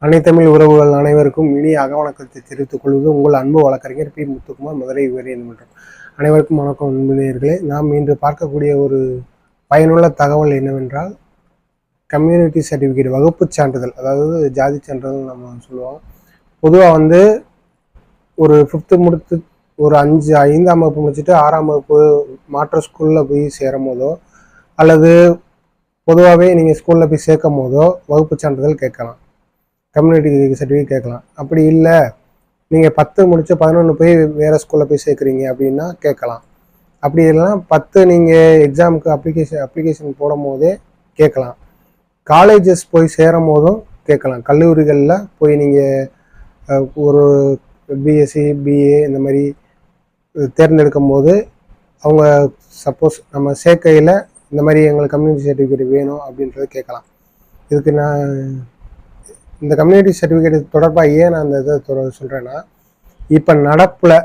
அனைத்தமிழ் உறவுகள் அனைவருக்கும் இனிய அகவணக்கத்தை தெரிவித்துக் கொள்வது உங்கள் அன்பு வழக்கறிஞர் பி முத்துக்குமார், மதுரை உயர்நீதிமன்றம். அனைவருக்கும் வணக்கம் அன்புநேயர்களே. நாம் இன்று பார்க்கக்கூடிய ஒரு பயனுள்ள தகவல் என்னவென்றால், கம்யூனிட்டி சர்டிஃபிகேட் வகுப்பு சான்றிதழ், அதாவது ஜாதி சான்றிதழ் நம்ம சொல்லுவோம். பொதுவாக ஒரு 5th முடித்து ஒரு 5ஆம் வகுப்பு முடிச்சுட்டு 6ஆம் வகுப்பு மாற்ற ஸ்கூலில் போய் சேரும் போதோ அல்லது பொதுவாகவே நீங்கள் ஸ்கூலில் போய் சேர்க்கும் போதோ வகுப்பு சான்றிதழ் கேட்கலாம், கம்யூனிட்டி சர்டிஃபிகேட் கேட்கலாம். அப்படி இல்லை, நீங்கள் 10 முடிச்சு 11 போய் வேறு ஸ்கூலில் போய் சேர்க்குறீங்க அப்படின்னா கேட்கலாம். அப்படி இல்லைன்னா 10 நீங்கள் எக்ஸாமுக்கு அப்ளிகேஷன் போடும் போதே கேட்கலாம். காலேஜஸ் போய் சேரும் போதும் கேட்கலாம். கல்லூரிகளில் போய் நீங்கள் ஒரு பிஎஸ்சி பிஏ இந்த மாதிரி தேர்ந்தெடுக்கும் போது அவங்க சப்போஸ் நம்ம சேர்க்கையில் இந்த மாதிரி எங்களுக்கு கம்யூனிட்டி சர்டிஃபிகேட் வேணும் அப்படின்றத கேட்கலாம். இதுக்கு நான் இந்த கம்யூனிட்டி சர்டிஃபிகேட் தொடர்பாக ஏன் நான் அந்த இதை சொல்கிறேன்னா, இப்போ நடப்பில்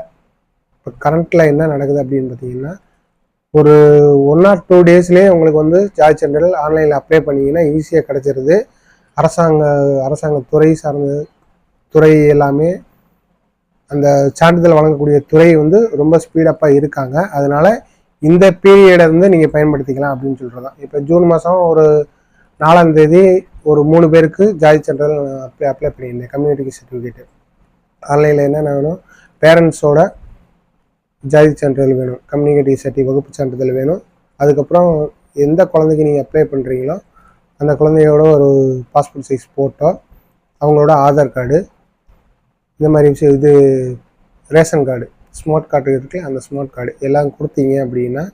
இப்போ கரண்ட்டில் என்ன நடக்குது அப்படின்னு பார்த்தீங்கன்னா, ஒரு 1 or 2 டேஸ்லேயே உங்களுக்கு ஜாதி சான்றிதழ் ஆன்லைனில் அப்ளை பண்ணிங்கன்னா ஈஸியாக கிடச்சிருது. அரசாங்க துறை சார்ந்த துறை எல்லாமே அந்த சான்றிதழ் வழங்கக்கூடிய துறை ரொம்ப ஸ்பீடப்பாக இருக்காங்க. அதனால் இந்த பீரியடை நீங்கள் பயன்படுத்திக்கலாம் அப்படின்னு சொல்கிறது தான். இப்போ ஜூன் மாதம் ஒரு 4ஆம் தேதி ஒரு 3 பேருக்கு ஜாதி சான்றிதழ் அப்ளை பண்ணியிருந்தேன். கம்யூனிட்டி சர்டிஃபிகேட்டு ஆன்லைனில் என்னென்ன வேணும், பேரண்ட்ஸோட ஜாதி சான்றிதழ் வேணும், கம்யூனிட்டி வகுப்பு சான்றிதழ் வேணும். அதுக்கப்புறம் எந்த குழந்தைக்கு நீங்கள் அப்ளை பண்ணுறீங்களோ அந்த குழந்தையோட ஒரு பாஸ்போர்ட் சைஸ் ஃபோட்டோ, அவங்களோட ஆதார் கார்டு, இந்த மாதிரி விஷயம், இது ரேஷன் கார்டு, ஸ்மார்ட் கார்டு இருக்குது, அந்த ஸ்மார்ட் கார்டு எல்லாம் கொடுத்தீங்க அப்படின்னா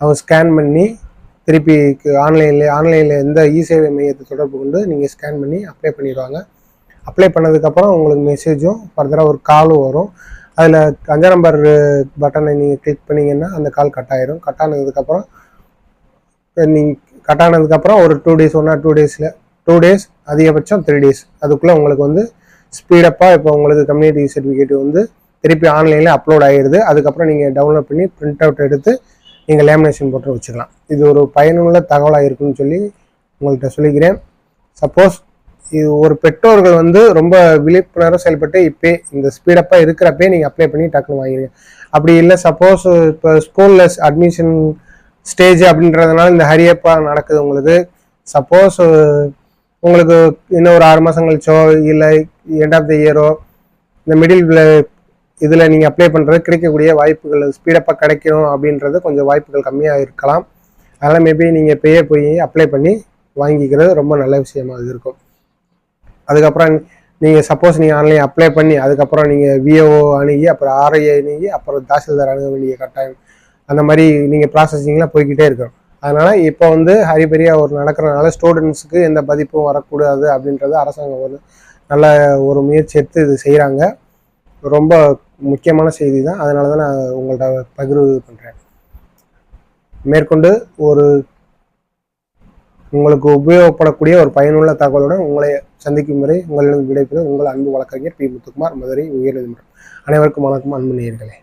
அவங்க ஸ்கேன் பண்ணி திருப்பி ஆன்லைனில் எந்த இ-சேவை மையத்தை தொடர்பு கொண்டு நீங்கள் ஸ்கேன் பண்ணி அப்ளை பண்ணிடுவாங்க. அப்ளை பண்ணதுக்கப்புறம் உங்களுக்கு மெசேஜும் ஃபர்தராக ஒரு காலும் வரும். அதில் 5 நம்பர் பட்டனை நீங்கள் கிளிக் பண்ணிங்கன்னா அந்த கால் கட் ஆகிடும். கட் ஆனதுக்கப்புறம் ஒரு 2 டேஸ் 1 or 2 டேஸில் 2 டேஸ் அதிகபட்சம் 3 டேஸ் அதுக்குள்ளே உங்களுக்கு ஸ்பீடப்பாக இப்போ உங்களுக்கு கம்யூனிட்டி சர்டிஃபிகேட் திருப்பி ஆன்லைனில் அப்லோட் ஆகிடுது. அதுக்கப்புறம் நீங்கள் டவுன்லோட் பண்ணி பிரிண்ட் அவுட் எடுத்து நீங்கள் லேமினேஷன் போட்டு வச்சுக்கலாம். இது ஒரு பயனுள்ள தகவலாக இருக்குன்னு சொல்லி உங்கள்கிட்ட சொல்லிக்கிறேன். சப்போஸ் இது ஒரு பெற்றோர்கள் ரொம்ப விழிப்புணர்வு செயல்பட்டு இப்போ இந்த ஸ்பீடப்பாக இருக்கிறப்பே நீங்கள் அப்ளை பண்ணி டக்குன்னு வாங்கிடுங்க. அப்படி இல்லை, சப்போஸ் இப்போ ஸ்கூலில் அட்மிஷன் ஸ்டேஜ் அப்படின்றதுனால இந்த ஹரியப்பாக நடக்குது உங்களுக்கு. சப்போஸ் உங்களுக்கு இன்னும் ஒரு 6 மாதம் கழிச்சோ இல்லை எண்ட் ஆஃப் த இயரோ இந்த மிடில் இதில் நீங்கள் அப்ளை பண்ணுறது கிடைக்கக்கூடிய வாய்ப்புகள் ஸ்பீடப்பாக கிடைக்கணும் அப்படின்றது கொஞ்சம் வாய்ப்புகள் கம்மியாக இருக்கலாம். அதனால் மேபி நீங்கள் இப்போயே போய் அப்ளை பண்ணி வாங்கிக்கிறது ரொம்ப நல்ல விஷயமாக இருக்கும். அதுக்கப்புறம் நீங்கள் சப்போஸ் நீங்கள் ஆன்லைன் அப்ளை பண்ணி அதுக்கப்புறம் நீங்கள் விஓஓ அணுகி அப்புறம் ஆர்ஐ அணுகி அப்புறம் தாசில்தார் அணுக வேண்டிய கட்டாயம், அந்த மாதிரி நீங்கள் ப்ராசஸிங்லாம் போய்கிட்டே இருக்கும். அதனால் இப்போ ஹரிபரியாக ஒரு நடக்கிறதுனால ஸ்டூடெண்ட்ஸுக்கு எந்த பாதிப்பும் வரக்கூடாது அப்படின்றது அரசாங்கம் நல்ல ஒரு முயற்சி எடுத்து இது செய்கிறாங்க. ரொம்ப முக்கியமான செய்தி தான். அதனால தான் நான் உங்கள்கிட்ட பகிர்வு பண்ணுறேன். மேற்கொண்டு உங்களுக்கு உபயோகப்படக்கூடிய ஒரு பயனுள்ள தகவலுடன் உங்களை சந்திக்கும் வரை உங்களிடம் விடைபெறும் உங்கள் அன்பு வழக்கறிஞர் பி முத்துக்குமார், மதுரை உயர்நீதிமன்றம். அனைவருக்கும் வணக்கம் அன்பு நேயர்களே.